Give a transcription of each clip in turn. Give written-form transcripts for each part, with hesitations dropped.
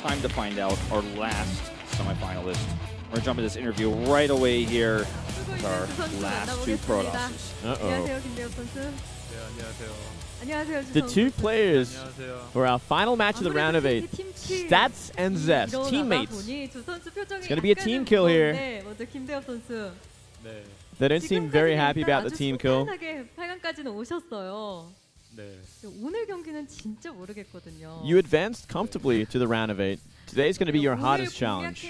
time to find out our last semifinalist. We're gonna jump into this interview right away here with our last two Protosses. The two players for our final match of the round of 8, Stats and Zest, teammates. It's going to be a team kill here. They don't seem very happy about the team kill. You advanced comfortably to the round of 8. Today's going to be your hardest challenge.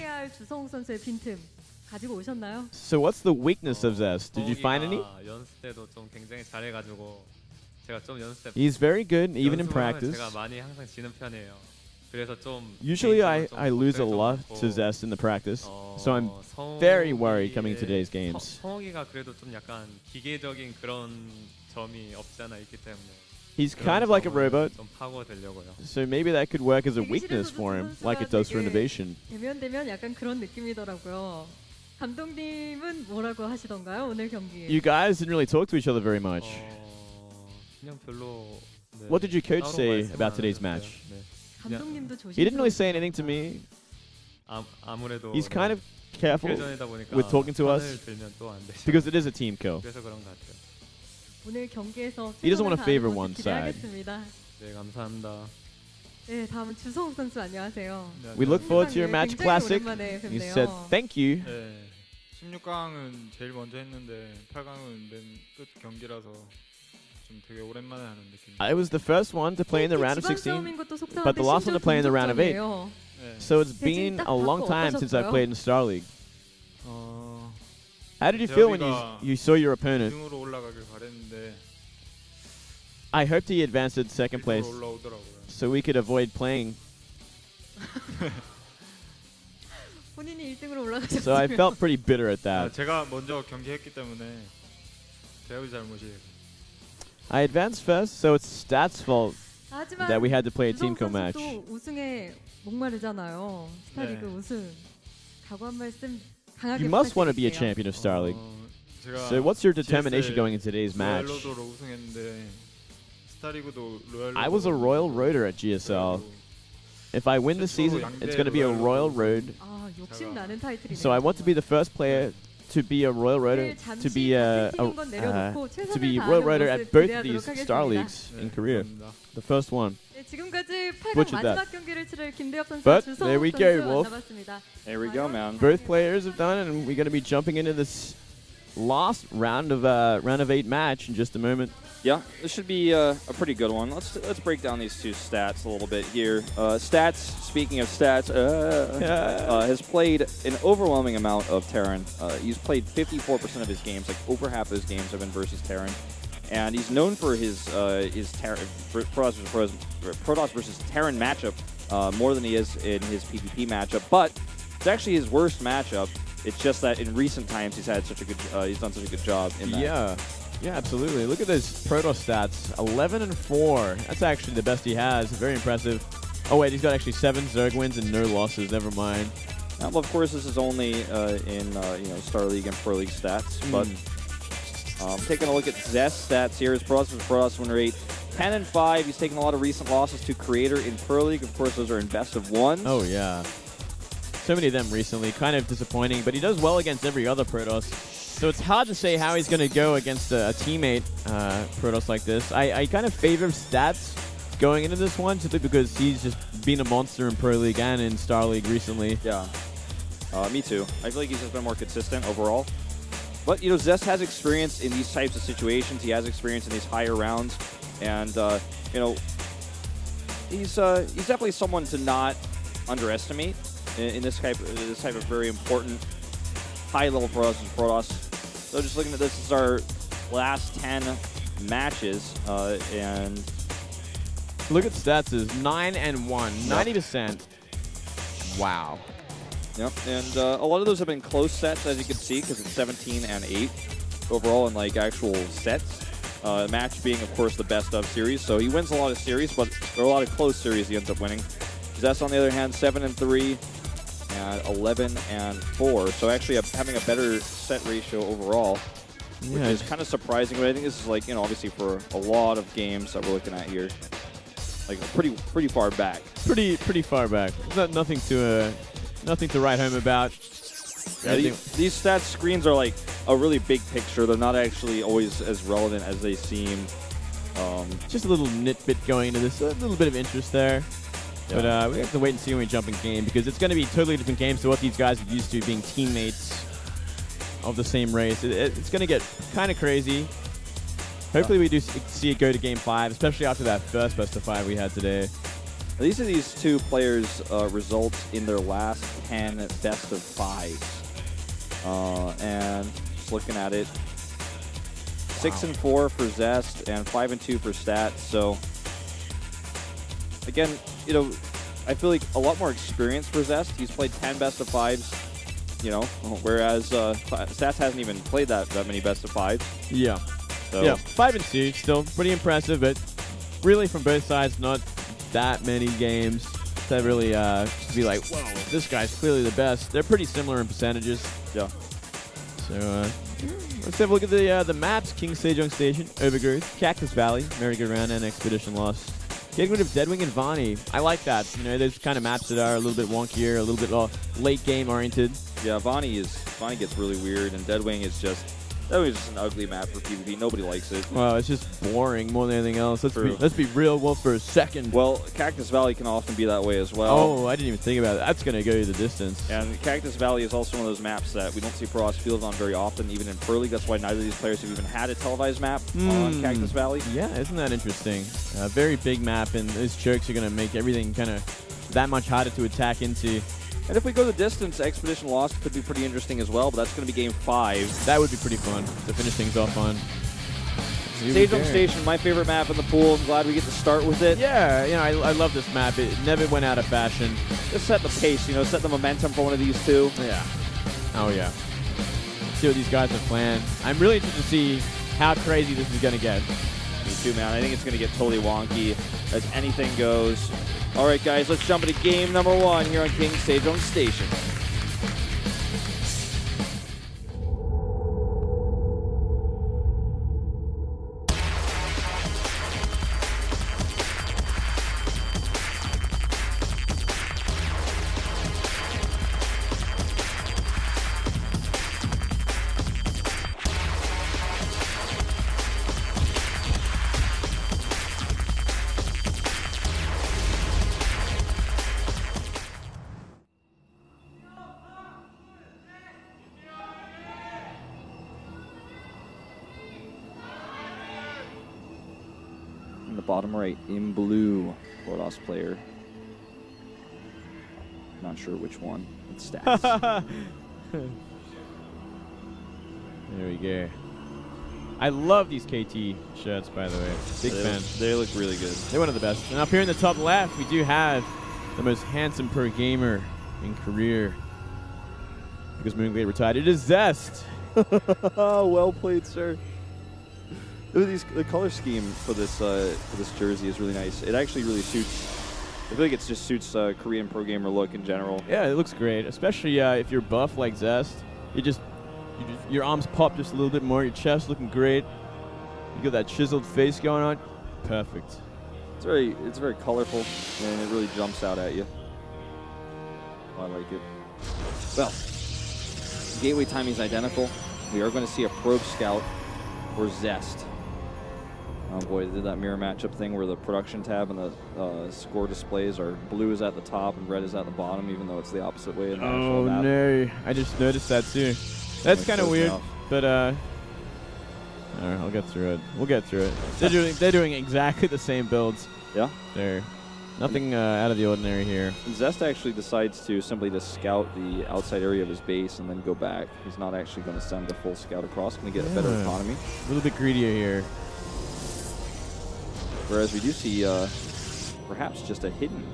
So what's the weakness of Zest? Did you find any? He's very good, even in practice. Usually I lose a lot to Zest in the practice, so I'm very worried coming to today's games. He's kind of like a robot, so maybe that could work as a weakness for him, like it does for Innovation. You guys didn't really talk to each other very much. What did your coach say about today's match? He didn't really say anything to me. He's kind of careful with talking to us because it is a team kill. He doesn't want to favor one side. We look forward to your match classic. He said thank you. 16강은 제일 먼저 했는데 8강은 맨 끝 경기라서 좀 되게 오랜만에 하는 느낌. I was the first one to play in the round of 16, but the last one to play in the round of 8. So it's been a long time since I played in Star League. How did you feel when you saw your opponent? I hoped he advanced to second place so we could avoid playing. So I felt pretty bitter at that. 제가 먼저 경기했기 때문에 대우의 잘못이에요. I advanced first, so it's Stats' fault that we had to play a team kill match. You must want to be a champion of Star League. So what's your determination going into today's match? I was a Royal Roader at GSL. If I win this season, it's going to be a Royal Road. So I want to be the first player to be a Royal Roader, to be Royal Roader at both of these Star Leagues in Korea. The first one. Butchered that. But there we go, Wolf. There we go, man. Both players have done it, and we're going to be jumping into this last round of 8 match in just a moment. Yeah, this should be a pretty good one. Let's break down these two stats a little bit here. Stats, speaking of stats, has played an overwhelming amount of Terran. He's played 54% of his games, like over half of his games have been versus Terran. And he's known for his Protoss versus Terran matchup more than he is in his PvP matchup. But it's actually his worst matchup. It's just that in recent times he's had such a good, he's done such a good job in that. Yeah. Yeah, absolutely. Look at those Protoss stats. 11-4. That's actually the best he has. Very impressive. Oh, wait, he's got actually 7 Zerg wins and no losses. Never mind. Well, of course, this is only in Star League and Pro League stats. But taking a look at Zest stats here, his Protoss win rate 10-5. He's taken a lot of recent losses to Creator in Pro League. Of course, those are in best of ones. Oh, yeah. So many of them recently. Kind of disappointing, but he does well against every other Protoss. So it's hard to say how he's going to go against a teammate Protoss like this. I kind of favor Stats going into this one simply because he's just been a monster in Pro League and in Star League recently. Yeah, me too. I feel like he's just been more consistent overall. But, Zest has experience in these types of situations. He has experience in these higher rounds. And, he's definitely someone to not underestimate in this type of very important high-level Protoss. So just looking at this is our last 10 matches, and look at Stats is 9-1, 90%. Wow. Yep, and a lot of those have been close sets, as you can see, because it's 17-8 overall in like actual sets. Match being, of course, the best of series. So he wins a lot of series, but there are a lot of close series he ends up winning. Zest, on the other hand, 7-3. And 11-4, so actually having a better set ratio overall, which is kind of surprising. But I think this is like, obviously for a lot of games that we're looking at here. like pretty far back. Pretty far back. Nothing to write home about. Yeah, these stats screens are like a really big picture. They're not actually always as relevant as they seem. Just a little nitbit going into this, a little bit of interest there. Yeah. But we have to wait and see when we jump in game, because it's going to be totally different games to what these guys are used to, being teammates of the same race. It's going to get kind of crazy. Hopefully we do see it go to Game 5, especially after that first best of 5 we had today. These are these two players' results in their last 10 best of 5s. And just looking at it, 6-4 for Zest and 5-2 for Stats. So again, you know, I feel like a lot more experience for Zest. He's played 10 best of 5s, you know, whereas Stats hasn't even played that many best of 5s. Yeah. So. Yeah, 5-2, still pretty impressive, but really from both sides, not that many games to really be like, whoa, this guy's clearly the best. They're pretty similar in percentages. Yeah. So let's have a look at the maps. King Sejong Station, Overgrowth, Cactus Valley, Merry-Go-Round, and Expedition Lost. Getting rid of Deadwing and Vani. I like that. You know, there's kind of maps that are a little bit wonkier, a little bit late game oriented. Yeah, Vani gets really weird, and Deadwing is just an ugly map for PvP. Nobody likes it. Well, it's just boring more than anything else. Let's be real for a second. Well, Cactus Valley can often be that way as well. Oh, I didn't even think about it. That's going to go the distance. And Cactus Valley is also one of those maps that we don't see Pro Fields on very often, even in Pro League. That's why neither of these players have even had a televised map on Cactus Valley. Yeah, isn't that interesting? A very big map, and those chokes are going to make everything kind of that much harder to attack into. And if we go the distance, Expedition Lost could be pretty interesting as well, but that's going to be Game 5. That would be pretty fun to finish things off on. Sejong Station, my favorite map in the pool. I'm glad we get to start with it. Yeah, you know, I love this map. It never went out of fashion. Just set the pace, you know, set the momentum for one of these two. Yeah. Oh, yeah. Let's see what these guys have planned. I'm really interested to see how crazy this is going to get. Me too, man. I think it's going to get totally wonky as anything goes. All right, guys, let's jump into game number 1 here on King Sejong Station. In the bottom right, in blue, Lodos player. Not sure which one. It's Stats. There we go. I love these KT shirts, by the way. Big fan. They look really good. They're one of the best. And up here in the top left, we do have the most handsome pro gamer in career. Because Moonglade retired. It is Zest. Well played, sir. The color scheme for this jersey is really nice. It actually really suits. I feel like it just suits Korean pro gamer look in general. Yeah, it looks great, especially if you're buff like Zest. Your arms pop just a little bit more. Your chest looking great. You got that chiseled face going on. Perfect. It's very colorful, and it really jumps out at you. I like it. Well, gateway timing is identical. We are going to see a probe scout for Zest. Oh boy, they did that mirror matchup thing where the production tab and the score displays are blue is at the top and red is at the bottom, even though it's the opposite way in the actual map. No, I just noticed that too. That's kind of weird, but alright, I'll get through it. We'll get through it. They're doing exactly the same builds. Yeah, they're nothing out of the ordinary here. Zest actually decides to simply just scout the outside area of his base and then go back. He's not actually going to send the full scout across. Going to get a better economy. A little bit greedier here. Whereas we do see perhaps just a hidden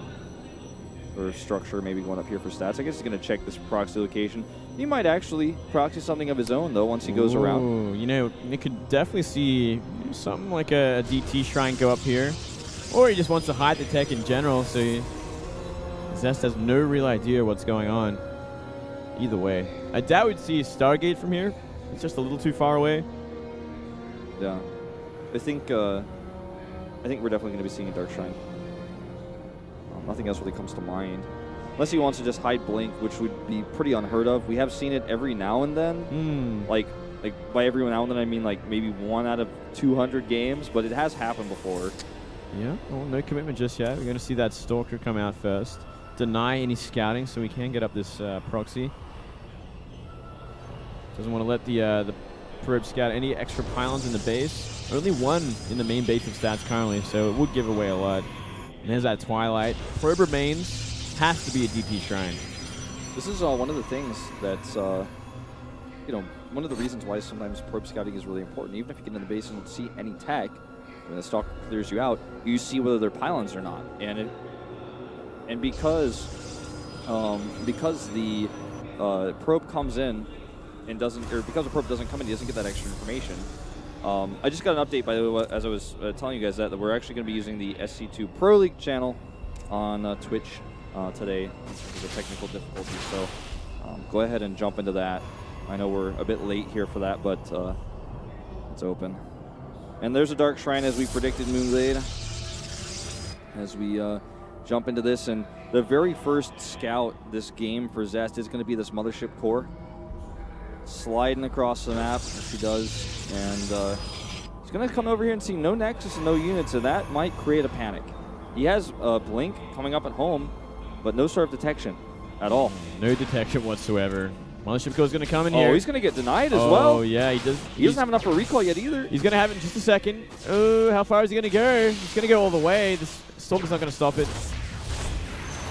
or structure maybe going up here for Stats. I guess he's going to check this proxy location. He might actually proxy something of his own, though, once he goes around. You know, you could definitely see something like a DT shrine go up here. Or he just wants to hide the tech in general, so Zest has no real idea what's going on. Either way. I doubt we'd see Stargate from here. It's just a little too far away. Yeah. I think we're definitely going to be seeing a Dark Shrine. Nothing else really comes to mind. Unless he wants to just hide Blink, which would be pretty unheard of. We have seen it every now and then. Like by every now and then, I mean like maybe 1 out of 200 games, but it has happened before. Yeah, well, no commitment just yet. We're going to see that Stalker come out first. Deny any scouting so we can get up this proxy. Doesn't want to let the probe scout any extra pylons in the base. Only 1 in the main base of stats currently, so it would give away a lot. And there's that Twilight. Probe remains. Has to be a DP shrine. This is one of the things that's, you know, one of the reasons why sometimes probe scouting is really important. Even if you get in the base and see any tech, when the stalker clears you out, you see whether they're pylons or not. And because the probe comes in and doesn't, or because the probe doesn't come in, he doesn't get that extra information. I just got an update, by the way, as I was telling you guys that we're actually going to be using the SC2 Pro League channel on Twitch today because of technical difficulties. So go ahead and jump into that. I know we're a bit late here for that, but it's open. And there's a Dark Shrine as we predicted, Moonglade. As we jump into this, and the very first scout this game for Zest is going to be this Mothership core. Sliding across the map, as he does, and he's going to come over here and see no Nexus and no units, and that might create a panic. He has Blink coming up at home, but no sort of detection at all. No detection whatsoever. Mothership core is going to come in here. Oh, he's going to get denied as well. Oh, yeah, he does. He doesn't have enough for recall yet either. He's going to have it in just a second. Oh, how far is he going to go? He's going to go all the way. This Stalker's not going to stop it.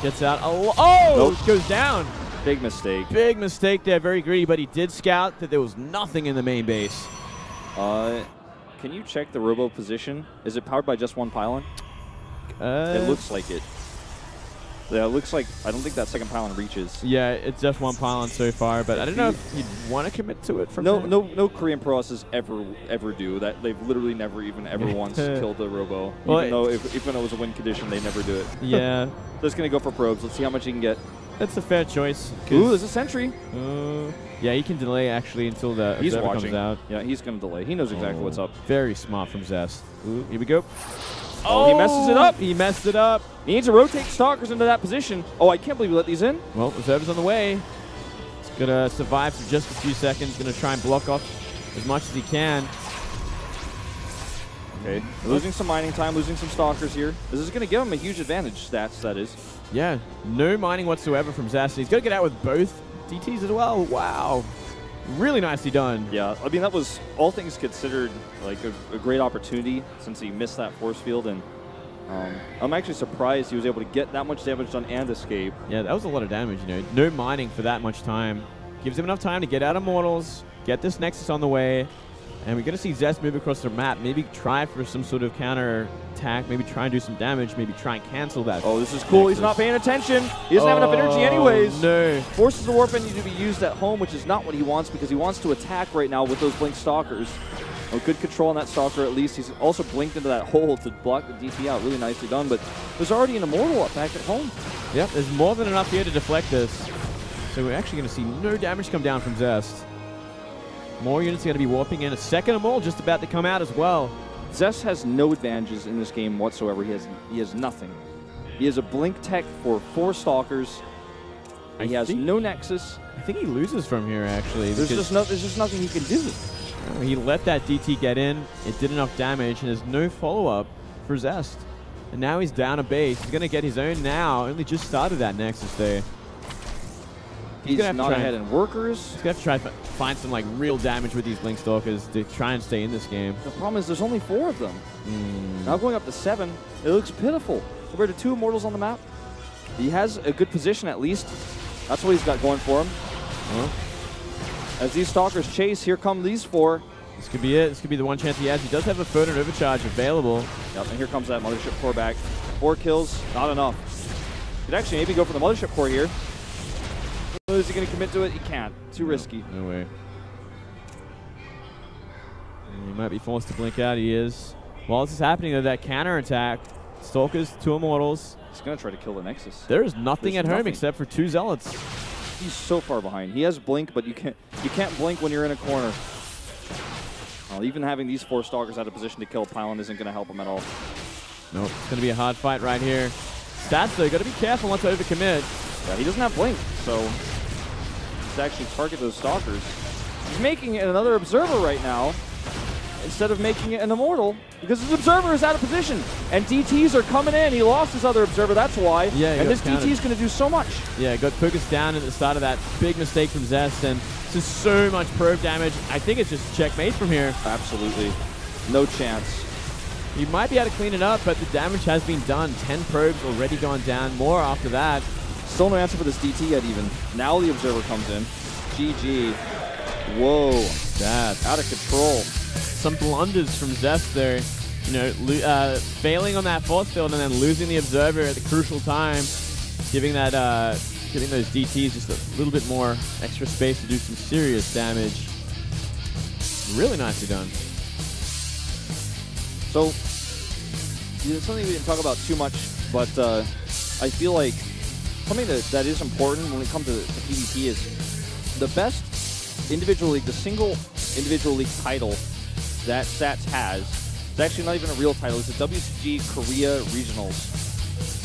Gets out. Oh, nope. Goes down. Big mistake. Big mistake there. Very greedy, but he did scout that there was nothing in the main base. Can you check the robo position? Is it powered by just 1 pylon? It looks like it. Yeah, it looks like, I don't think that second pylon reaches. Yeah, it's just 1 pylon so far, but I don't know if you'd want to commit to it from there. No Korean pro Asses ever do that. They've literally never once killed a robo. Well, even though it was a win condition, they never do it. Yeah. So it's going to go for probes. Let's see how much he can get. That's a fair choice. Ooh, there's a sentry. Yeah, he can delay actually until the observer comes out. Yeah, he's going to delay. He knows exactly what's up. Very smart from Zest. Ooh, here we go. Oh, he messes it up. He messed it up. He needs to rotate Stalkers into that position. Oh, I can't believe we let these in. Well, observer's on the way. He's going to survive for just a few seconds. Going to try and block off as much as he can. Okay, losing some mining time, losing some Stalkers here. This is going to give him a huge advantage, stats, that is. Yeah, no mining whatsoever from Zest. He's going to get out with both DTs as well. Wow. Really nicely done. Yeah, I mean, that was, all things considered, like a great opportunity since he missed that force field. And I'm actually surprised he was able to get that much damage done and escape. Yeah, that was a lot of damage, you know. No mining for that much time. Gives him enough time to get out of Mortals, get this Nexus on the way. And we're going to see Zest move across the map, maybe try for some sort of counter attack, maybe try and do some damage, maybe try and cancel that. Oh, this is cool. Nexus. He's not paying attention. He doesn't have enough energy anyways. No. Forces the warp engine to be used at home, which is not what he wants because he wants to attack right now with those Blink Stalkers. Oh, good control on that Stalker at least. He's also blinked into that hole to block the DP out. Really nicely done, but there's already an Immortal up back at home. Yep, there's more than enough here to deflect this. So we're actually going to see no damage come down from Zest. More units are going to be warping in. A second Immortal just about to come out as well. Zest has no advantages in this game whatsoever. He has nothing. He has a Blink tech for 4 Stalkers. He has no Nexus. I think he loses from here, actually. There's just nothing he can do. He let that DT get in. It did enough damage, and there's no follow-up for Zest. And now he's down a base. He's going to get his own now. Only just started that Nexus there. He's not ahead in workers. He's going to try to find some like real damage with these Blink Stalkers to try and stay in this game. The problem is there's only 4 of them. Now going up to 7, it looks pitiful. Compared to 2 Immortals on the map. He has a good position at least. That's what he's got going for him. As these Stalkers chase, here come these 4. This could be it. This could be the one chance he has. He does have a Photon Overcharge available. Yep, and here comes that Mothership Core back. 4 kills, not enough. Could actually maybe go for the Mothership Core here. Is he going to commit to it? He can't. Too risky. No way. He might be forced to blink out. He is. While this is happening, though, that counter attack. Stalkers, 2 Immortals. He's going to try to kill the Nexus. There is nothing at home except for 2 Zealots. He's so far behind. He has blink, but you can't blink when you're in a corner. Well, even having these 4 Stalkers out of position to kill Pylon isn't going to help him at all. Nope. It's going to be a hard fight right here. Stats, though, got to be careful not to overcommit. Yeah, he doesn't have Blink, so he's actually target those Stalkers. He's making it another Observer right now instead of making it an Immortal because his Observer is out of position. And DTs are coming in. He lost his other Observer, that's why. Yeah, and this DT is going to do so much. Yeah, got focused down at the start of that big mistake from Zest, and just so much probe damage. I think it's just checkmate from here. Absolutely. No chance. You might be able to clean it up, but the damage has been done. 10 probes already gone down. More after that. Still no answer for this DT yet even. Now the Observer comes in. GG. Whoa. That's out of control. Some blunders from Zest there. You know, failing on that force field and then losing the Observer at the crucial time. Giving that, giving those DTs just a little bit more extra space to do some serious damage. Really nicely done. So, it's something we didn't talk about too much, but I feel like something that is important when it comes to PvP is the best individual league, the single individual league title that Sats has. It's actually not even a real title. It's a WCG Korea Regionals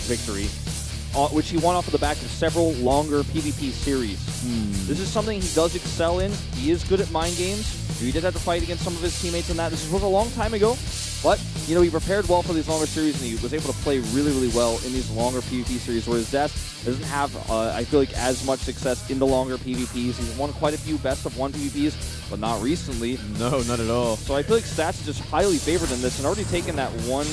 victory, which he won off of the back of several longer PvP series. This is something he does excel in. He is good at mind games. He did have to fight against some of his teammates in that. This was a long time ago. But, you know, he prepared well for these longer series, and he was able to play really, really well in these longer PvP series, whereas Zest doesn't have, I feel like, as much success in the longer PvPs. He's won quite a few best-of-1 PvPs, but not recently. No, not at all. So I feel like Stats is just highly favored in this, and already taken that one